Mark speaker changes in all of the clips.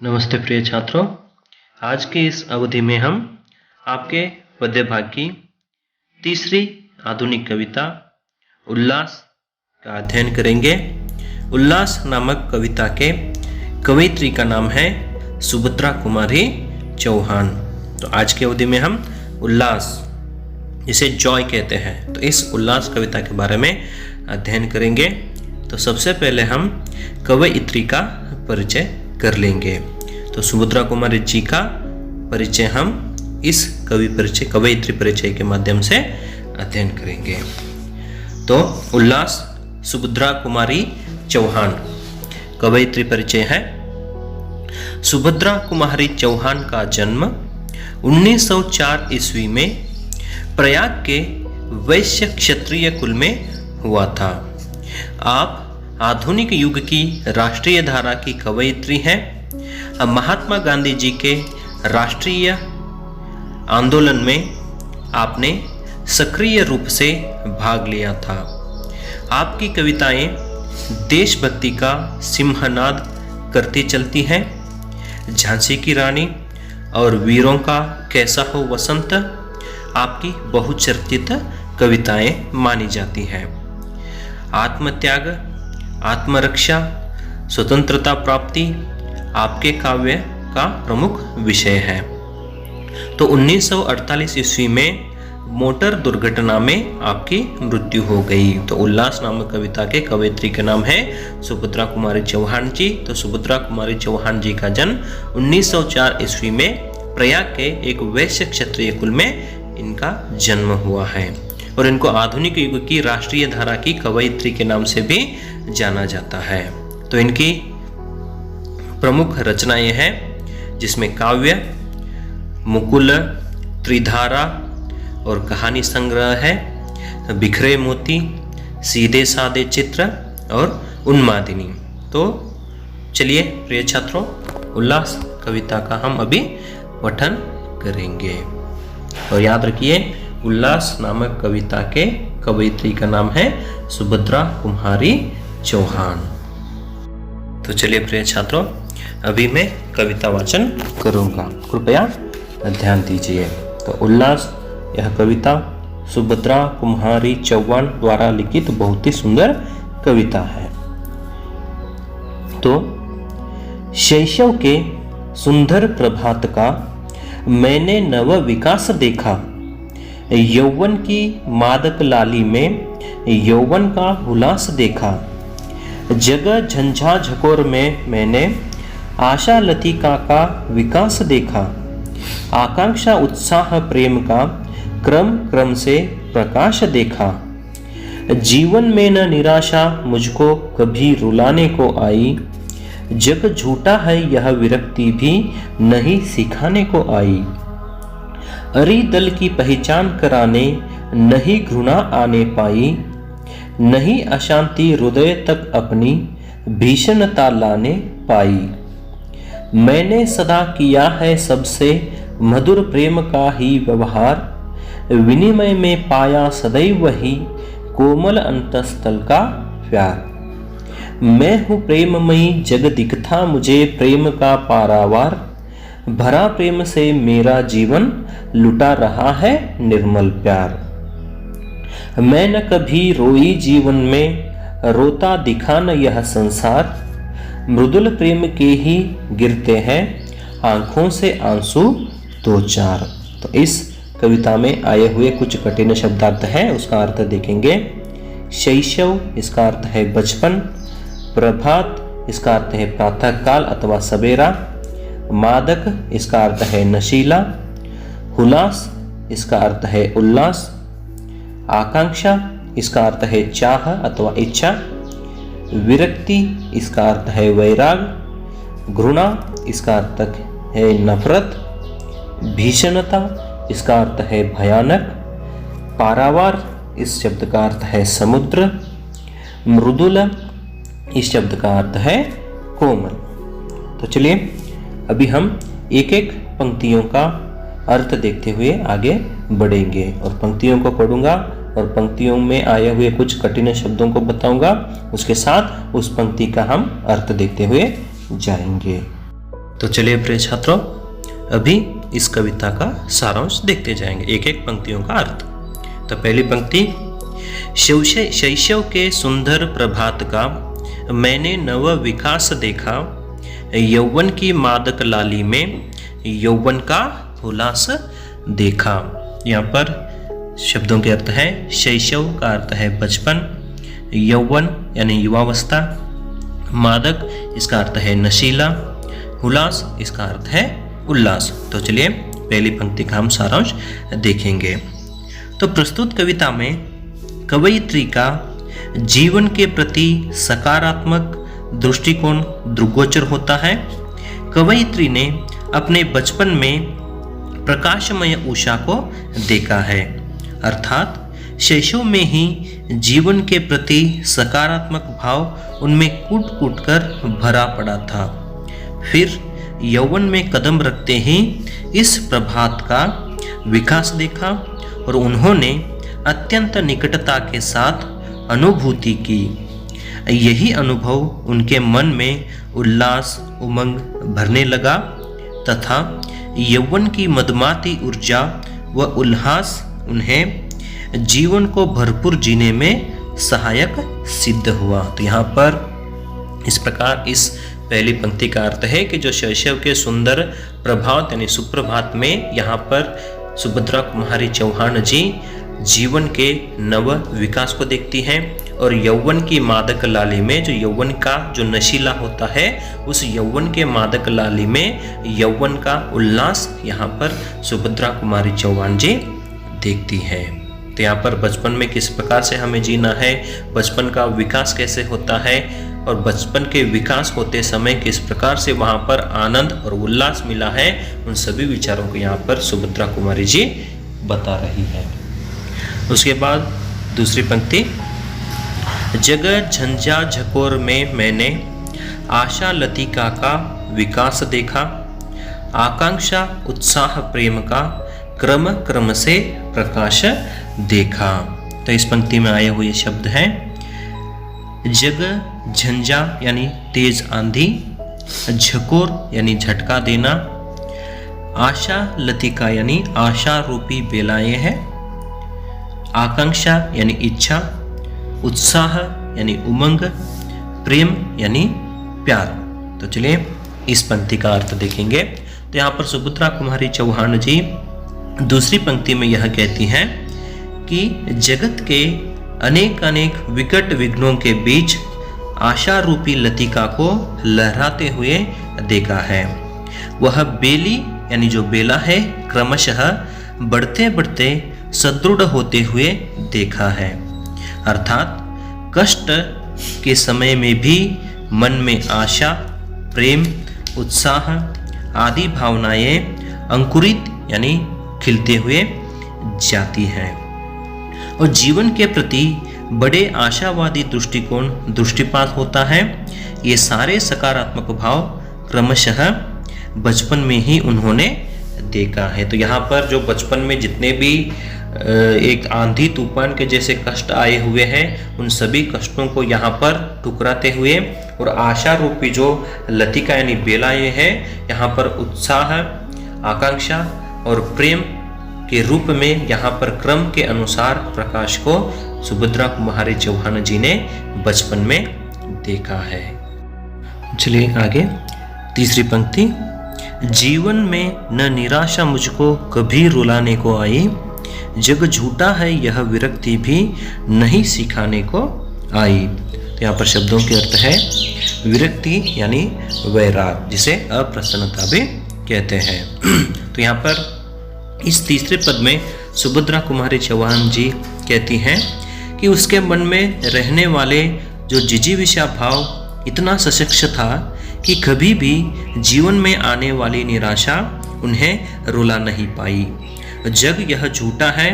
Speaker 1: नमस्ते प्रिय छात्रों, आज की इस अवधि में हम आपके पद्य भाग की तीसरी आधुनिक कविता उल्लास का अध्ययन करेंगे। उल्लास नामक कविता के कवयित्री का नाम है सुभद्रा कुमारी चौहान। तो आज की अवधि में हम उल्लास, जिसे जॉय कहते हैं, तो इस उल्लास कविता के बारे में अध्ययन करेंगे। तो सबसे पहले हम कवयित्री का परिचय कर लेंगे। तो सुभद्रा कुमारी जी का परिचय हम इस कवयित्री परिचय के माध्यम से अध्ययन करेंगे। तो उल्लास सुभद्रा कुमारी चौहान कवयित्री परिचय है। सुभद्रा कुमारी चौहान का जन्म 1904 ईस्वी में प्रयाग के वैश्य क्षत्रिय कुल में हुआ था। आप आधुनिक युग की राष्ट्रीय धारा की कवयित्री हैं। महात्मा गांधी जी के राष्ट्रीय आंदोलन में आपने सक्रिय रूप से भाग लिया था। आपकी कविताएं देशभक्ति का सिंहनाद करती चलती हैं। झांसी की रानी और वीरों का कैसा हो वसंत आपकी बहुचर्चित कविताएं मानी जाती हैं। आत्मत्याग, आत्मरक्षा, स्वतंत्रता प्राप्ति आपके काव्य का प्रमुख विषय है। तो 1948 ईस्वी में मोटर दुर्घटना में आपकी मृत्यु हो गई। तो उल्लास नामक कविता के कवयित्री का नाम है सुभद्रा कुमारी चौहान जी। तो सुभद्रा कुमारी चौहान जी का जन्म 1904 ईस्वी में प्रयाग के एक वैश्य क्षत्रिय कुल में इनका जन्म हुआ है और इनको आधुनिक युग की राष्ट्रीय धारा की कवयित्री के नाम से भी जाना जाता है। तो इनकी प्रमुख रचनाएं हैं, जिसमें काव्य, मुकुल, त्रिधारा और कहानी संग्रह है, बिखरे मोती, सीधे साधे चित्र और उन्मादिनी। तो चलिए प्रिय छात्रों, उल्लास कविता का हम अभी पठन करेंगे। और याद रखिए, उल्लास नामक कविता के कवयित्री का नाम है सुभद्रा कुमारी चौहान। तो चलिए प्रिय छात्रों, अभी मैं कविता वाचन करूंगा, कृपया ध्यान दीजिए। तो उल्लास, यह कविता सुभद्रा कुमारी चौहान द्वारा लिखित बहुत ही सुंदर कविता है। तो शैशव के सुंदर प्रभात का मैंने नव विकास देखा। यौवन की मादक लाली में यौवन का उल्लास देखा। जगह झंझा झकोर में मैंने आशा लतिका का विकास देखा। आकांक्षा उत्साह प्रेम का क्रम क्रम से प्रकाश देखा। जीवन में न निराशा मुझको कभी रुलाने को आई। जग झूठा है यह विरक्ति भी नहीं सिखाने को आई। अरी दल की पहचान कराने नहीं घृणा आने पाई। नहीं अशांति हृदय तक अपनी भीषणता लाने पाई। मैंने सदा किया है सबसे मधुर प्रेम का ही व्यवहार। विनिमय में पाया सदैव वही कोमल अंतस्थल का प्यार। मैं हूँ प्रेममयी जग दिखता मुझे प्रेम का पारावार। भरा प्रेम से मेरा जीवन लुटा रहा है निर्मल प्यार। मैं न कभी रोई जीवन में रोता दिखा न यह संसार। मृदुल प्रेम के ही गिरते हैं आंखों से आंसू दो चार। तो इस कविता में आए हुए कुछ कठिन शब्दार्थ हैं, उसका अर्थ देखेंगे। शैशव, इसका अर्थ है बचपन। प्रभात, इसका अर्थ है प्रातः काल अथवा सवेरा। मादक, इसका अर्थ है नशीला। हुलास, इसका अर्थ है उल्लास। आकांक्षा, इसका अर्थ है चाह अथवा इच्छा। विरक्ति, इसका अर्थ है वैराग। घृणा, इसका अर्थ है नफरत। भीषणता, इसका अर्थ है भयानक। पारावार, इस शब्द का अर्थ है समुद्र। मृदुल, इस शब्द का अर्थ है कोमल। तो चलिए अभी हम एक एक पंक्तियों का अर्थ देखते हुए आगे बढ़ेंगे और पंक्तियों को पढ़ूंगा और पंक्तियों में आए हुए कुछ कठिन शब्दों को बताऊंगा। उसके साथ उस पंक्ति का हम अर्थ देखते हुए जाएंगे। तो चलिए प्रिय छात्रों, अभी इस कविता का सारांश देखते जाएंगे, एक एक पंक्तियों का अर्थ। तो पहली पंक्ति, शैशव के सुंदर प्रभात का मैंने नव विकास देखा, यौवन की मादक लाली में यौवन का उल्लास देखा। यहाँ पर शब्दों के अर्थ है, शैशव का अर्थ है बचपन, यौवन यानी युवावस्था, मादक इसका अर्थ है नशीला, उल्लास इसका अर्थ है उल्लास। तो चलिए पहली पंक्ति का हम सारांश देखेंगे। तो प्रस्तुत कविता में कवयित्री का जीवन के प्रति सकारात्मक दृष्टिकोण दृग्गोचर होता है। कवयित्री ने अपने बचपन में प्रकाशमय उषा को देखा है, अर्थात शैशव में ही जीवन के प्रति सकारात्मक भाव उनमें कूट कूट कर भरा पड़ा था। फिर यौवन में कदम रखते ही इस प्रभात का विकास देखा और उन्होंने अत्यंत निकटता के साथ अनुभूति की। यही अनुभव उनके मन में उल्लास उमंग भरने लगा तथा यौवन की मदमाती ऊर्जा व उल्लास उन्हें जीवन को भरपूर जीने में सहायक सिद्ध हुआ। तो यहाँ पर इस प्रकार इस पहली पंक्ति का अर्थ है कि जो शैशव के सुंदर प्रभात यानी सुप्रभात में यहाँ पर सुभद्रा कुमारी चौहान जी जीवन के नव विकास को देखती हैं और यौवन की मादक लाली में, जो यौवन का जो नशीला होता है, उस यौवन के मादक लाली में यौवन का उल्लास यहाँ पर सुभद्रा कुमारी चौहान जी देखती हैं। तो यहाँ पर बचपन में किस प्रकार से हमें जीना है, बचपन का विकास कैसे होता है और बचपन के विकास होते समय किस प्रकार से वहाँ पर आनंद और उल्लास मिला है, उन सभी विचारों को यहाँ पर सुभद्रा कुमारी जी बता रही है। उसके बाद दूसरी पंक्ति, जगह झंझा झकोर में मैंने आशा लतिका का विकास देखा, आकांक्षा उत्साह प्रेम का क्रम क्रम से प्रकाश देखा। तो इस पंक्ति में आए हुए शब्द हैं, जग झंझा यानी तेज आंधी, झकोर यानी झटका देना, आशा लतिका यानी आशा रूपी बेलाएं हैं, आकांक्षा यानी इच्छा, उत्साह यानी उमंग, प्रेम यानी प्यार। तो चलिए इस पंक्ति का अर्थ देखेंगे। तो यहाँ पर सुभद्रा कुमारी चौहान जी दूसरी पंक्ति में यह कहती हैं कि जगत के अनेक अनेक विकट विघ्नों के बीच आशा रूपी लतिका को लहराते हुए देखा है। वह बेली यानी जो बेला है क्रमशः बढ़ते बढ़ते सदृढ़ होते हुए देखा है, अर्थात कष्ट के समय में भी मन में आशा, प्रेम, उत्साह आदि भावनाएं अंकुरित यानी खिलते हुए जाती हैं और जीवन के प्रति बड़े आशावादी दृष्टिकोण दृष्टिपात होता है। ये सारे सकारात्मक भाव क्रमशः बचपन में ही उन्होंने देखा है। तो यहाँ पर जो बचपन में जितने भी एक आंधी तूफान के जैसे कष्ट आए हुए हैं, उन सभी कष्टों को यहाँ पर ठुकराते हुए और आशा रूपी जो लतिका यानी बेलाएं हैं, यहाँ पर उत्साह, आकांक्षा और प्रेम के रूप में यहाँ पर क्रम के अनुसार प्रकाश को सुभद्रा कुमारी चौहान जी ने बचपन में देखा है। चलिए आगे तीसरी पंक्ति, जीवन में न निराशा मुझको कभी रुलाने को आई, जग झूठा है यह विरक्ति भी नहीं सिखाने को आई। तो यहाँ पर शब्दों के अर्थ है विरक्ति यानी वैराग, जिसे अप्रसन्नता भी कहते हैं। तो यहाँ पर इस तीसरे पद में सुभद्रा कुमारी चौहान जी कहती हैं कि उसके मन में रहने वाले जो जिजीविषा भाव इतना सशक्त था कि कभी भी जीवन में आने वाली निराशा उन्हें रुला नहीं पाई। जग यह झूठा है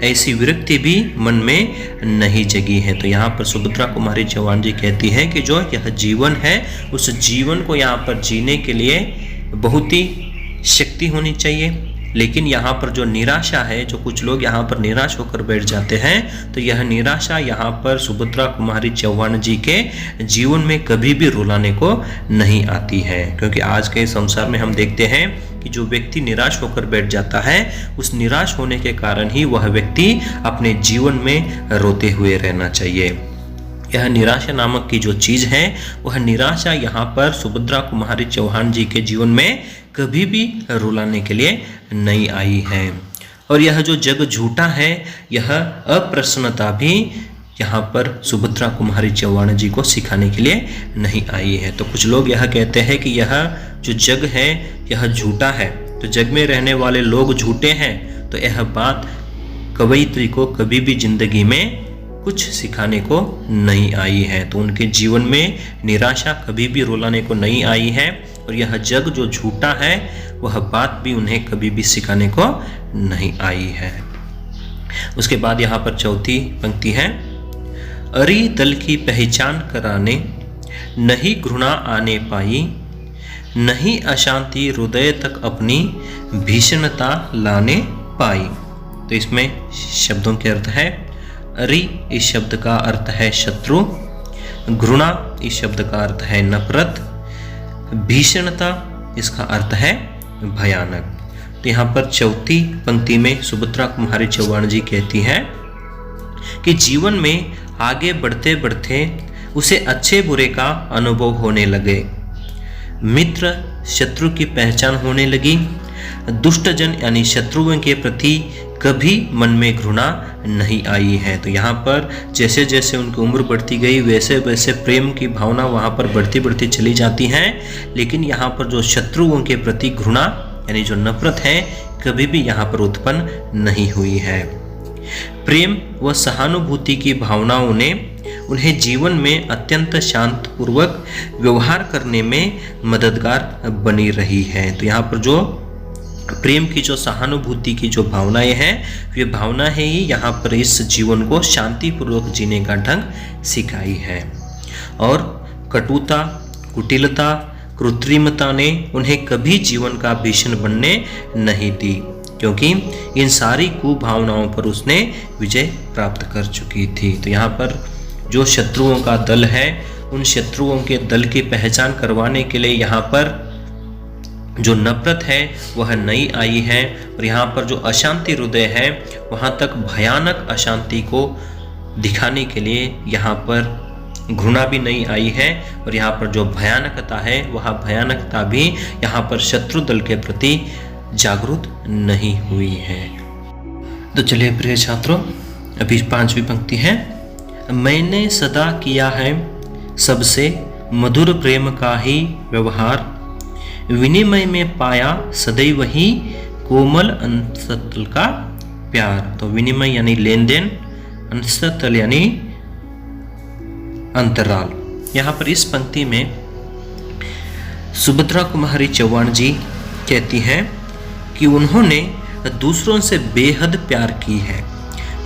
Speaker 1: ऐसी विरक्ति भी मन में नहीं जगी है। तो यहाँ पर सुभद्रा कुमारी चौहान जी कहती हैं कि जो यह जीवन है, उस जीवन को यहाँ पर जीने के लिए बहुत ही शक्ति होनी चाहिए, लेकिन यहाँ पर जो निराशा है, जो कुछ लोग यहाँ पर निराश होकर बैठ जाते हैं, तो यह निराशा यहाँ पर सुभद्रा कुमारी चौहान जी के जीवन में कभी भी रुलाने को नहीं आती है। क्योंकि आज के संसार में हम देखते हैं कि जो व्यक्ति निराश होकर बैठ जाता है, उस निराश होने के कारण ही वह व्यक्ति अपने जीवन में रोते हुए रहना चाहिए। यह निराशा नामक की जो चीज है, वह निराशा यहाँ पर सुभद्रा कुमारी चौहान जी के जीवन में कभी भी रुलाने के लिए नहीं आई है। और यह जो जग झूठा है, यह अप्रसन्नता भी यहाँ पर सुभद्रा कुमारी चौहान जी को सिखाने के लिए नहीं आई है। तो कुछ लोग यह कहते हैं कि यह जो जग है यह झूठा है, तो जग में रहने वाले लोग झूठे हैं, तो यह बात कवयित्री को कभी भी जिंदगी में कुछ सिखाने को नहीं आई है। तो उनके जीवन में निराशा कभी भी रुलाने को नहीं आई है, और यह जग जो झूठा है वह बात भी उन्हें कभी भी सिखाने को नहीं आई है। उसके बाद यहाँ पर चौथी पंक्ति है, अरि दल की पहचान कराने नहीं घृणा आने पाई, नहीं अशांति हृदय तक अपनी भीषणता लाने पाई। तो इसमें शब्दों के अर्थ है, अरि इस शब्द का अर्थ है शत्रु, घृणा इस शब्द का अर्थ है नफरत, भीषणता इसका अर्थ है भयानक। तो यहाँ पर चौथी पंक्ति में सुभद्रा कुमारी चौहान जी कहती है कि जीवन में आगे बढ़ते बढ़ते उसे अच्छे बुरे का अनुभव होने लगे, मित्र शत्रु की पहचान होने लगी, दुष्टजन यानी शत्रुओं के प्रति कभी मन में घृणा नहीं आई है। तो यहाँ पर जैसे जैसे उनकी उम्र बढ़ती गई, वैसे वैसे प्रेम की भावना वहाँ पर बढ़ती बढ़ती चली जाती है, लेकिन यहाँ पर जो शत्रुओं के प्रति घृणा यानी जो नफरत है, कभी भी यहाँ पर उत्पन्न नहीं हुई है। प्रेम व सहानुभूति की भावनाओं ने उन्हें जीवन में अत्यंत शांतपूर्वक व्यवहार करने में मददगार बनी रही है। तो यहाँ पर जो प्रेम की जो सहानुभूति की जो भावनाएं हैं, ये भावना है ही यहाँ पर इस जीवन को शांतिपूर्वक जीने का ढंग सिखाई है। और कटुता, कुटिलता, कृत्रिमता ने उन्हें कभी जीवन का भीषण बनने नहीं दी, क्योंकि इन सारी कुभावनाओं पर उसने विजय प्राप्त कर चुकी थी। तो यहाँ पर जो शत्रुओं का दल है, उन शत्रुओं के दल की पहचान करवाने के लिए यहाँ पर जो नफरत है वह नहीं आई है, और यहाँ पर जो अशांति हृदय है, वहाँ तक भयानक अशांति को दिखाने के लिए यहाँ पर घृणा भी नहीं आई है, और यहाँ पर जो भयानकता है वह भयानकता भी यहाँ पर शत्रु दल के प्रति जागरूक नहीं हुई है। तो चलिए प्रिय छात्रों, अभी 5वीं पंक्ति है, मैंने सदा किया है सबसे मधुर प्रेम का ही व्यवहार, विनिमय में पाया सदैव ही कोमल अंतस्तल का प्यार। तो विनिमय यानी लेन देन, अंतस्तल यानी अंतराल। यहाँ पर इस पंक्ति में सुभद्रा कुमारी चौहान जी कहती हैं कि उन्होंने दूसरों से बेहद प्यार की है,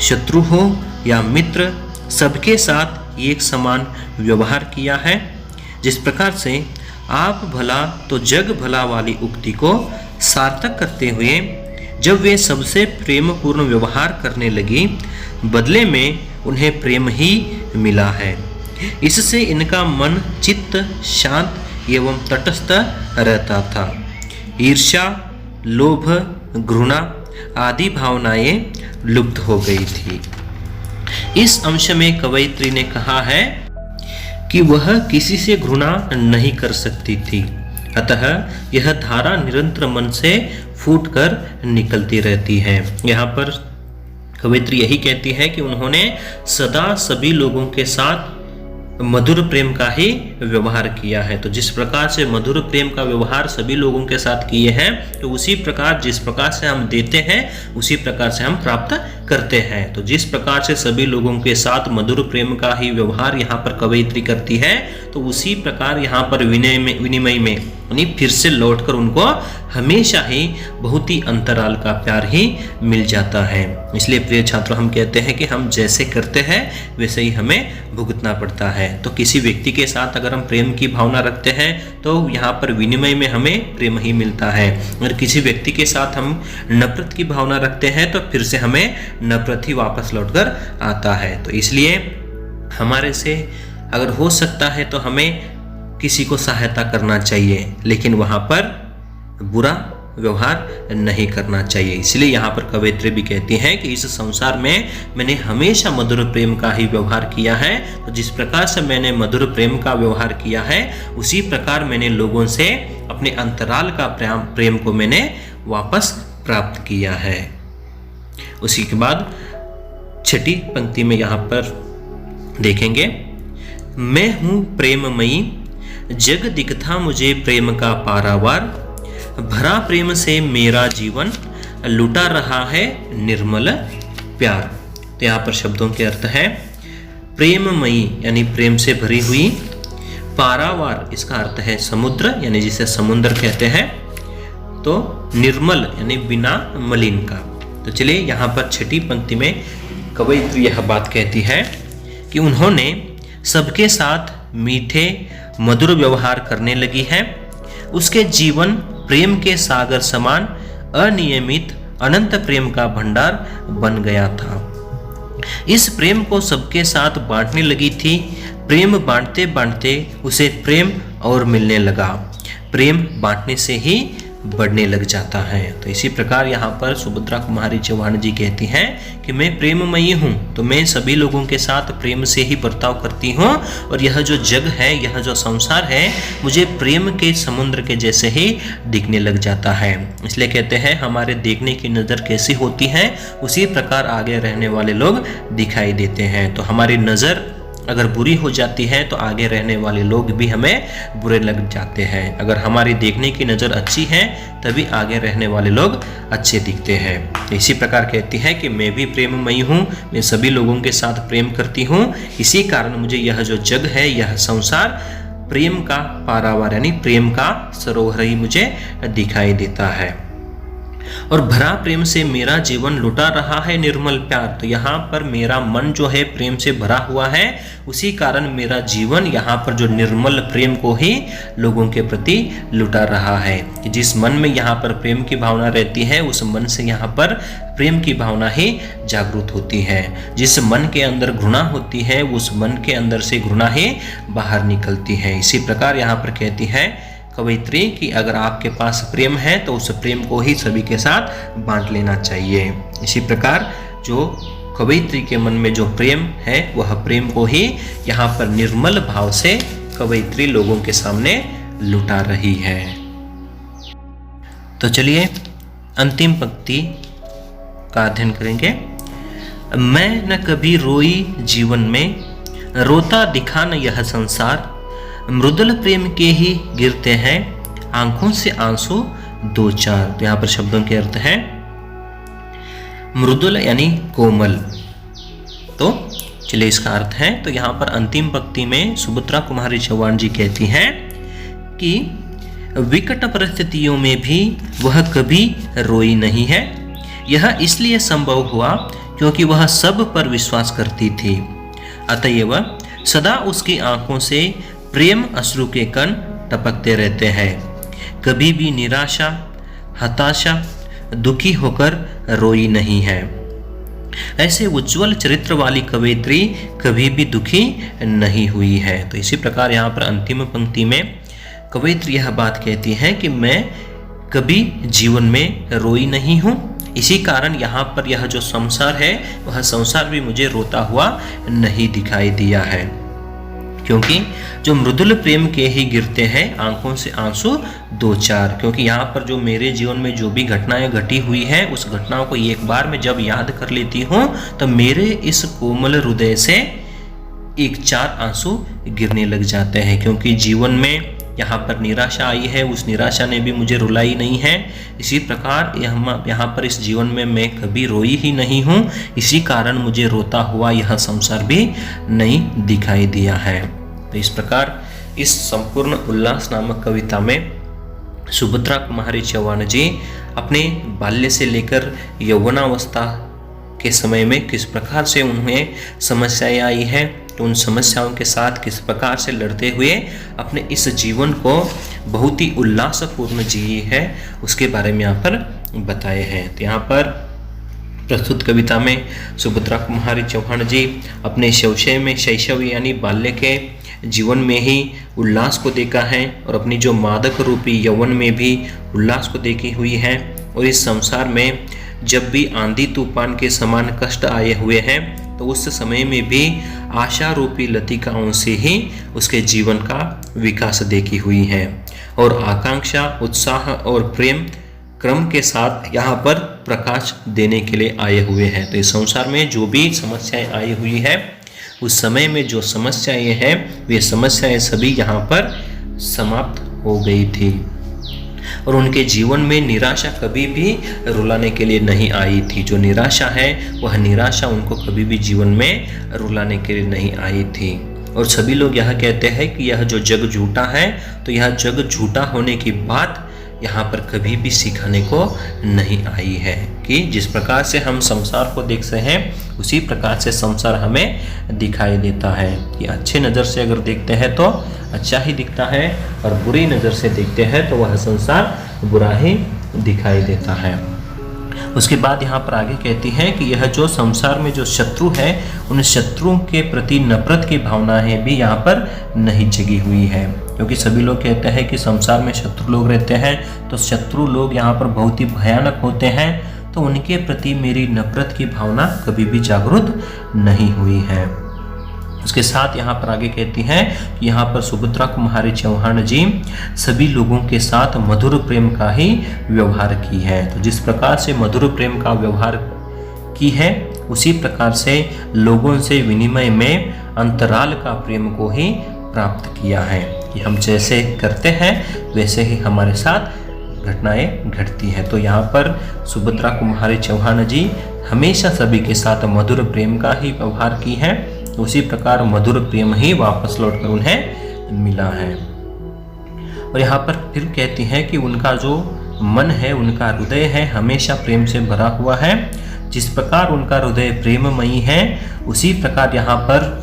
Speaker 1: शत्रु हो या मित्र सबके साथ एक समान व्यवहार किया है। जिस प्रकार से आप भला तो जग भला वाली उक्ति को सार्थक करते हुए जब वे सबसे प्रेमपूर्ण व्यवहार करने लगी, बदले में उन्हें प्रेम ही मिला है। इससे इनका मन चित्त शांत एवं तटस्थ रहता था। ईर्ष्या, लोभ, घृणा आदि भावनाएं लुप्त हो गई थी। इस अंश में कवयित्री ने कहा है कि वह किसी से घृणा नहीं कर सकती थी, अतः यह धारा निरंतर मन से फूटकर निकलती रहती है। यहाँ पर कवयित्री यही कहती है कि उन्होंने सदा सभी लोगों के साथ मधुर प्रेम का ही व्यवहार किया है। तो जिस प्रकार से मधुर प्रेम का व्यवहार सभी लोगों के साथ किए हैं, तो उसी प्रकार जिस प्रकार से हम देते हैं उसी प्रकार से हम प्राप्त करते हैं। तो जिस प्रकार से सभी लोगों के साथ मधुर प्रेम का ही व्यवहार यहाँ पर कवयित्री करती है, तो उसी प्रकार यहाँ पर विनिमय में यानी फिर से लौटकर उनको हमेशा ही बहुत ही अंतराल का प्यार ही मिल जाता है। इसलिए प्रिय छात्रों, हम कहते हैं कि हम जैसे करते हैं वैसे ही हमें भुगतना पड़ता है। तो किसी व्यक्ति के साथ अगर हम प्रेम की भावना रखते हैं तो यहाँ पर विनिमय में हमें प्रेम ही मिलता है। अगर किसी व्यक्ति के साथ हम नफरत की भावना रखते हैं तो फिर से हमें नफरत ही वापस लौटकर आता है। तो इसलिए हमारे से अगर हो सकता है तो हमें किसी को सहायता करना चाहिए, लेकिन वहाँ पर बुरा व्यवहार नहीं करना चाहिए। इसलिए यहाँ पर कवयित्री भी कहती हैं कि इस संसार में मैंने हमेशा मधुर प्रेम का ही व्यवहार किया है। तो जिस प्रकार से मैंने मधुर प्रेम का व्यवहार किया है उसी प्रकार मैंने लोगों से अपने अंतराल का प्रेम को मैंने वापस प्राप्त किया है। उसी के बाद छठी पंक्ति में यहाँ पर देखेंगे, मैं हूँ प्रेममयी, जग दिखता मुझे प्रेम का पारावार, भरा प्रेम से मेरा जीवन, लुटा रहा है निर्मल प्यार। तो यहाँ पर शब्दों के अर्थ है प्रेममयी यानी प्रेम से भरी हुई, पारावार इसका अर्थ है समुद्र यानी जिसे समुद्र कहते हैं, तो निर्मल यानी बिना मलिन का। तो चलिए यहाँ पर छठी पंक्ति में कवयित्री यह बात कहती है कि उन्होंने सबके साथ मीठे मधुर व्यवहार करने लगी है। उसके जीवन प्रेम के सागर समान अनियमित अनंत प्रेम का भंडार बन गया था। इस प्रेम को सबके साथ बांटने लगी थी। प्रेम बांटते बांटते उसे प्रेम और मिलने लगा। प्रेम बांटने से ही बढ़ने लग जाता है। तो इसी प्रकार यहाँ पर सुभद्रा कुमारी चौहान जी कहती हैं कि मैं प्रेममयी हूँ, तो मैं सभी लोगों के साथ प्रेम से ही बर्ताव करती हूँ और यह जो जग है, यह जो संसार है, मुझे प्रेम के समुद्र के जैसे ही दिखने लग जाता है। इसलिए कहते हैं हमारे देखने की नज़र कैसी होती है उसी प्रकार आगे रहने वाले लोग दिखाई देते हैं। तो हमारी नज़र अगर बुरी हो जाती है तो आगे रहने वाले लोग भी हमें बुरे लग जाते हैं। अगर हमारी देखने की नज़र अच्छी है तभी आगे रहने वाले लोग अच्छे दिखते हैं। इसी प्रकार कहती है कि मैं भी प्रेममयी हूँ, मैं सभी लोगों के साथ प्रेम करती हूँ। इसी कारण मुझे यह जो जग है, यह संसार प्रेम का पारावार यानी प्रेम का सरोवर ही मुझे दिखाई देता है। और भरा प्रेम से मेरा जीवन लुटा रहा है निर्मल प्यार। तो यहाँ पर मेरा मन जो है प्रेम से भरा हुआ है, उसी कारण मेरा जीवन यहाँ पर जो निर्मल प्रेम को ही लोगों के प्रति लुटा रहा है। कि जिस मन में यहाँ पर प्रेम की भावना रहती है उस मन से यहाँ पर प्रेम की भावना ही जागृत होती है। जिस मन के अंदर घृणा होती है उस मन के अंदर से घृणा ही बाहर निकलती है। इसी प्रकार यहाँ पर कहती है कवयित्री कि अगर आपके पास प्रेम है तो उस प्रेम को ही सभी के साथ बांट लेना चाहिए। इसी प्रकार जो कवयित्री के मन में जो प्रेम है वह प्रेम को ही यहाँ पर निर्मल भाव से कवयित्री लोगों के सामने लुटा रही है। तो चलिए अंतिम पंक्ति का अध्ययन करेंगे। मैं न कभी रोई जीवन में, रोता दिखा न यह संसार, मृदुल प्रेम के ही गिरते हैं आंखों से आंसू दो चार। तो यहाँ पर शब्दों के अर्थ है मृदुल यानी कोमल। तो चलिए इसका अर्थ है, तो यहाँ पर अंतिम पंक्ति में सुभद्रा कुमारी चौहान जी कहती हैं कि विकट परिस्थितियों में भी वह कभी रोई नहीं है। यह इसलिए संभव हुआ क्योंकि वह सब पर विश्वास करती थी, अतएव सदा उसकी आंखों से प्रेम अश्रु के कण टपकते रहते हैं। कभी भी निराशा, हताशा, दुखी होकर रोई नहीं है। ऐसे उज्जवल चरित्र वाली कवयित्री कभी भी दुखी नहीं हुई है। तो इसी प्रकार यहाँ पर अंतिम पंक्ति में कवयित्री यह बात कहती है कि मैं कभी जीवन में रोई नहीं हूँ। इसी कारण यहाँ पर यह जो संसार है वह संसार भी मुझे रोता हुआ नहीं दिखाई दिया है, क्योंकि जो मृदुल प्रेम के ही गिरते हैं आंखों से आंसू दो चार। क्योंकि यहाँ पर जो मेरे जीवन में जो भी घटनाएं घटी हुई है उस घटनाओं को एक बार में जब याद कर लेती हूँ तो मेरे इस कोमल हृदय से एक चार आंसू गिरने लग जाते हैं। क्योंकि जीवन में यहाँ पर निराशा आई है, उस निराशा ने भी मुझे रुलाई नहीं है। इसी प्रकार यहाँ पर इस जीवन में मैं कभी रोई ही नहीं हूँ। इसी कारण मुझे रोता हुआ यह संसार भी नहीं दिखाई दिया है। तो इस प्रकार इस संपूर्ण उल्लास नामक कविता में सुभद्रा कुमारी चौहान जी अपने बाल्य से लेकर यौवनावस्था के समय में किस प्रकार से उन्हें समस्याएं आई है, तो उन समस्याओं के साथ किस प्रकार से लड़ते हुए अपने इस जीवन को बहुत ही उल्लासपूर्ण जिए है, उसके बारे में यहाँ पर बताए हैं। तो यहाँ पर प्रस्तुत कविता में सुभद्रा कुमारी चौहान जी अपने शैशव यानी बाल्य के जीवन में ही उल्लास को देखा है और अपनी जो मादक रूपी यौवन में भी उल्लास को देखी हुई है। और इस संसार में जब भी आंधी तूफान के समान कष्ट आए हुए हैं तो उस समय में भी आशा रूपी लतिकाओं से ही उसके जीवन का विकास देखी हुई है और आकांक्षा, उत्साह और प्रेम क्रम के साथ यहाँ पर प्रकाश देने के लिए आए हुए हैं। तो इस संसार में जो भी समस्याएं आई हुई है, उस समय में जो समस्याएं हैं वे समस्याएं सभी यहाँ पर समाप्त हो गई थी और उनके जीवन में निराशा कभी भी रुलाने के लिए नहीं आई थी। जो निराशा है वह निराशा उनको कभी भी जीवन में रुलाने के लिए नहीं आई थी। और सभी लोग यह कहते हैं कि यह जो जग झूठा है, तो यह जग झूठा होने की बात यहाँ पर कभी भी सिखाने को नहीं आई है कि जिस प्रकार से हम संसार को देखते हैं उसी प्रकार से संसार हमें दिखाई देता है कि अच्छे नज़र से अगर देखते हैं तो अच्छा ही दिखता है और बुरी नज़र से देखते हैं तो वह संसार बुरा ही दिखाई देता है। उसके बाद यहाँ पर आगे कहती है कि यह जो संसार में जो शत्रु है, उन शत्रुओं के प्रति नफरत की भावनाएं भी यहाँ पर नहीं जगी हुई है, क्योंकि सभी लोग कहते हैं कि संसार में शत्रु लोग रहते हैं, तो शत्रु लोग यहाँ पर बहुत ही भयानक होते हैं, तो उनके प्रति मेरी नफरत की भावना कभी भी जागृत नहीं हुई है। उसके साथ यहाँ पर आगे कहती हैं कि यहाँ पर सुभद्रा कुमारी चौहान जी सभी लोगों के साथ मधुर प्रेम का ही व्यवहार की है। तो जिस प्रकार से मधुर प्रेम का व्यवहार की है, उसी प्रकार से लोगों से विनिमय में अंतराल का प्रेम को ही प्राप्त किया है कि हम जैसे करते हैं वैसे ही हमारे साथ घटनाएं घटती हैं। तो यहाँ पर सुभद्रा कुमारी चौहान जी हमेशा सभी के साथ मधुर प्रेम का ही व्यवहार की है, उसी प्रकार मधुर प्रेम ही वापस लौटकर उन्हें मिला है। और यहाँ पर फिर कहती है कि उनका जो मन है, उनका हृदय है, हमेशा प्रेम से भरा हुआ है। जिस प्रकार उनका हृदय प्रेममयी है, उसी प्रकार यहाँ पर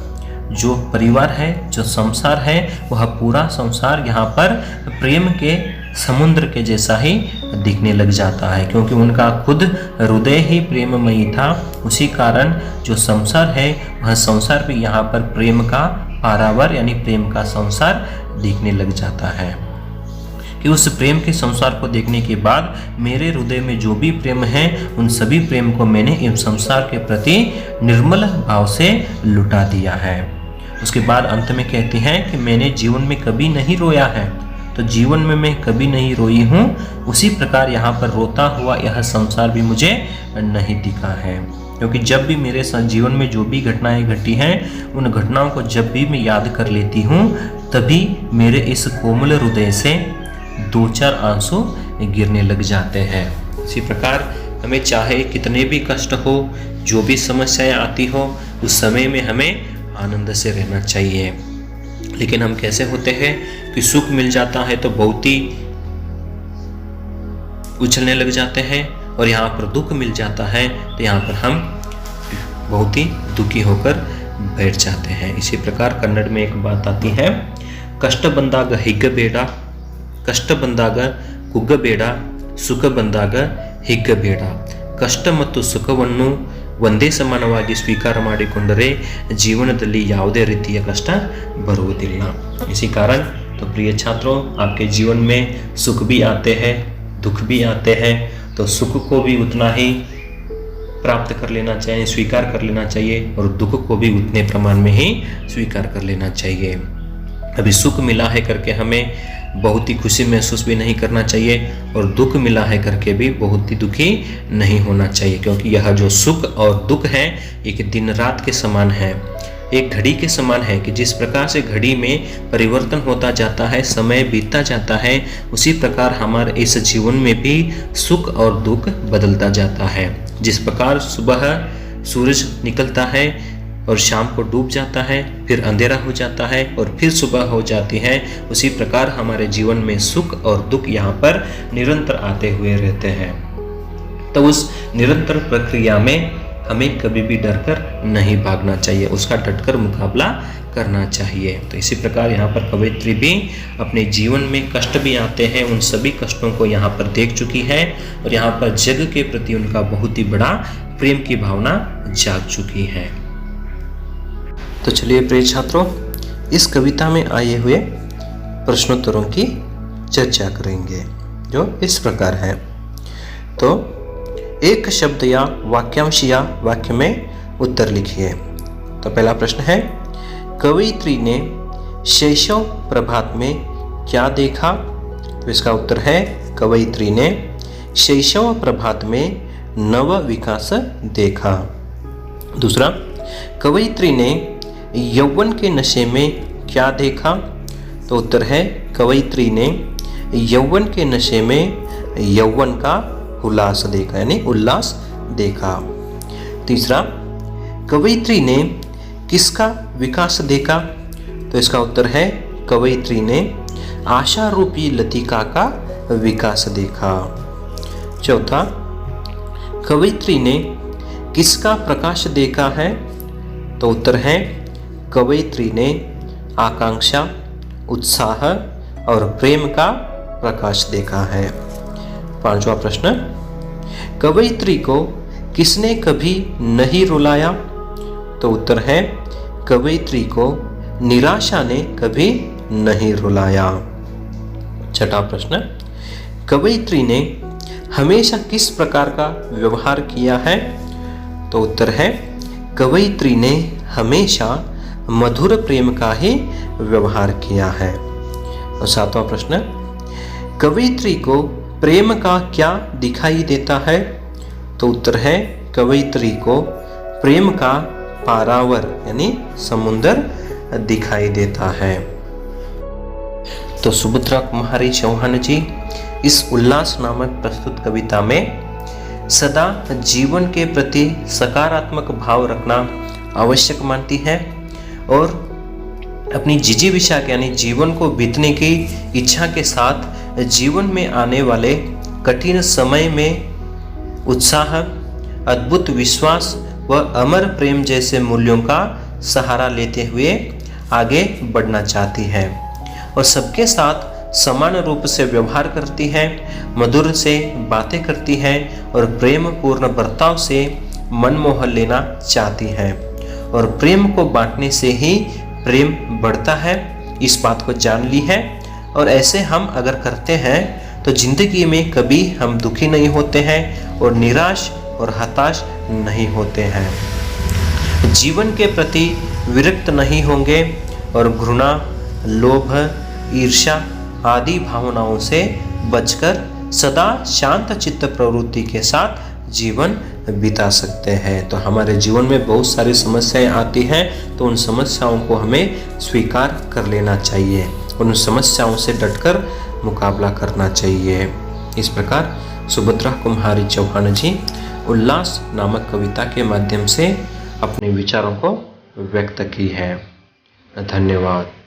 Speaker 1: जो परिवार है, जो संसार है, वह पूरा संसार यहाँ पर प्रेम के समुद्र के जैसा ही दिखने लग जाता है, क्योंकि उनका खुद हृदय ही प्रेममयी था। उसी कारण जो संसार है वह संसार भी यहाँ पर प्रेम का पारावर यानी प्रेम का संसार दिखने लग जाता है कि उस प्रेम के संसार को देखने के बाद मेरे हृदय में जो भी प्रेम है, उन सभी प्रेम को मैंने इस संसार के प्रति निर्मल भाव से लुटा दिया है। उसके बाद अंत में कहती हैं कि मैंने जीवन में कभी नहीं रोया है, तो जीवन में मैं कभी नहीं रोई हूँ, उसी प्रकार यहाँ पर रोता हुआ यह संसार भी मुझे नहीं दिखा है। क्योंकि जब भी मेरे जीवन में जो भी घटनाएं घटी हैं, उन घटनाओं को जब भी मैं याद कर लेती हूँ, तभी मेरे इस कोमल हृदय से 2-4 आंसू गिरने लग जाते हैं। इसी प्रकार हमें चाहे कितने भी कष्ट हो, जो भी समस्याएं आती हो, उस समय में हमें आनंद से रहना चाहिए। लेकिन हम कैसे होते हैं कि सुख मिल जाता है तो बहुत ही उछलने लग जाते हैं, और यहाँ पर दुख मिल जाता है तो यहाँ पर हम बहुत ही दुखी होकर बैठ जाते हैं। इसी प्रकार कन्नड़ में एक बात आती है, कष्ट बंदाग हिग्ग बेड़ा, कष्ट बंदाग कुग्ग ಬೇಡ, ಸುಖ ಬಂದಾಗ ಹಿಗ್ಗ ಬೇಡ। ಕಷ್ಟ ಮತ್ತು ಸುಖವನ್ನು ಒಂದೇ ಸಮಾನವಾಗಿ ಸ್ವೀಕಾರ ಮಾಡಿಕೊಂಡರೆ जीवनದಲ್ಲಿ ಯಾವುದೇ ರೀತಿಯ कष्ट ಬರುವುದಿಲ್ಲ। इसी कारण तो प्रिय छात्रों, आपके जीवन में सुख भी आते हैं, दुख भी आते हैं, तो सुख को भी उतना ही प्राप्त कर लेना चाहिए, स्वीकार कर लेना चाहिए, और दुख को भी उतने प्रमाण में ही स्वीकार कर लेना चाहिए। अभी सुख मिला है करके हमें बहुत ही खुशी महसूस भी नहीं करना चाहिए, और दुख मिला है करके भी बहुत ही दुखी नहीं होना चाहिए, क्योंकि यह जो सुख और दुख है एक दिन रात के समान है, एक घड़ी के समान है कि जिस प्रकार से घड़ी में परिवर्तन होता जाता है, समय बीतता जाता है, उसी प्रकार हमारे इस जीवन में भी सुख और दुख बदलता जाता है। जिस प्रकार सुबह सूरज निकलता है और शाम को डूब जाता है, फिर अंधेरा हो जाता है और फिर सुबह हो जाती है, उसी प्रकार हमारे जीवन में सुख और दुख यहाँ पर निरंतर आते हुए रहते हैं। तो उस निरंतर प्रक्रिया में हमें कभी भी डरकर नहीं भागना चाहिए, उसका डटकर मुकाबला करना चाहिए। तो इसी प्रकार यहाँ पर कवयित्री भी अपने जीवन में कष्ट भी आते हैं, उन सभी कष्टों को यहाँ पर देख चुकी है और यहाँ पर जग के प्रति उनका बहुत ही बड़ा प्रेम की भावना जाग चुकी है। तो चलिए प्रिय छात्रों, इस कविता में आए हुए प्रश्नोत्तरों की चर्चा करेंगे जो इस प्रकार है। तो एक शब्द या वाक्यांश या वाक्य में उत्तर लिखिए। तो पहला प्रश्न है, कवयित्री ने शैशव प्रभात में क्या देखा? तो इसका उत्तर है, कवयित्री ने शैशव प्रभात में नव विकास देखा। दूसरा, कवयित्री ने यौवन के नशे में क्या देखा? तो उत्तर है, कवयित्री ने यौवन के नशे में यौवन का उल्लास देखा, यानी उल्लास देखा। तीसरा, कवयित्री ने किसका विकास देखा? तो इसका उत्तर है, कवयित्री ने आशा रूपी लतिका का विकास देखा। चौथा, कवयित्री ने किसका प्रकाश देखा है? तो उत्तर है, कवयित्री ने आकांक्षा, उत्साह और प्रेम का प्रकाश देखा है। पांचवा प्रश्न, कवयित्री को किसने कभी नहीं रुलाया? तो उत्तर है, कवयित्री को निराशा ने कभी नहीं रुलाया। छठा प्रश्न, कवयित्री ने हमेशा किस प्रकार का व्यवहार किया है? तो उत्तर है, कवयित्री ने हमेशा मधुर प्रेम का ही व्यवहार किया है। और सातवां प्रश्न, कवयित्री को प्रेम का क्या दिखाई देता है? तो उत्तर है, कवयित्री को प्रेम का पारावर यानी समुंदर दिखाई देता है। तो सुभद्रा कुमारी चौहान जी इस उल्लास नामक प्रस्तुत कविता में सदा जीवन के प्रति सकारात्मक भाव रखना आवश्यक मानती है और अपनी जिजीविषा यानी जीवन को बीतने की इच्छा के साथ जीवन में आने वाले कठिन समय में उत्साह, अद्भुत विश्वास व अमर प्रेम जैसे मूल्यों का सहारा लेते हुए आगे बढ़ना चाहती है और सबके साथ समान रूप से व्यवहार करती है, मधुर से बातें करती है और प्रेम पूर्ण बर्ताव से मन मोह लेना चाहती है और प्रेम को बांटने से ही प्रेम बढ़ता है, इस बात को जान ली है। और ऐसे हम अगर करते हैं तो जिंदगी में कभी हम दुखी नहीं होते हैं और निराश और हताश नहीं होते हैं। जीवन के प्रति विरक्त नहीं होंगे और घृणा, लोभ, ईर्ष्या आदि भावनाओं से बचकर सदा शांत चित्त प्रवृत्ति के साथ जीवन बिता सकते हैं। तो हमारे जीवन में बहुत सारी समस्याएं आती हैं, तो उन समस्याओं को हमें स्वीकार कर लेना चाहिए, उन समस्याओं से डटकर मुकाबला करना चाहिए। इस प्रकार सुभद्रा कुमारी चौहान जी उल्लास नामक कविता के माध्यम से अपने विचारों को व्यक्त की है। धन्यवाद।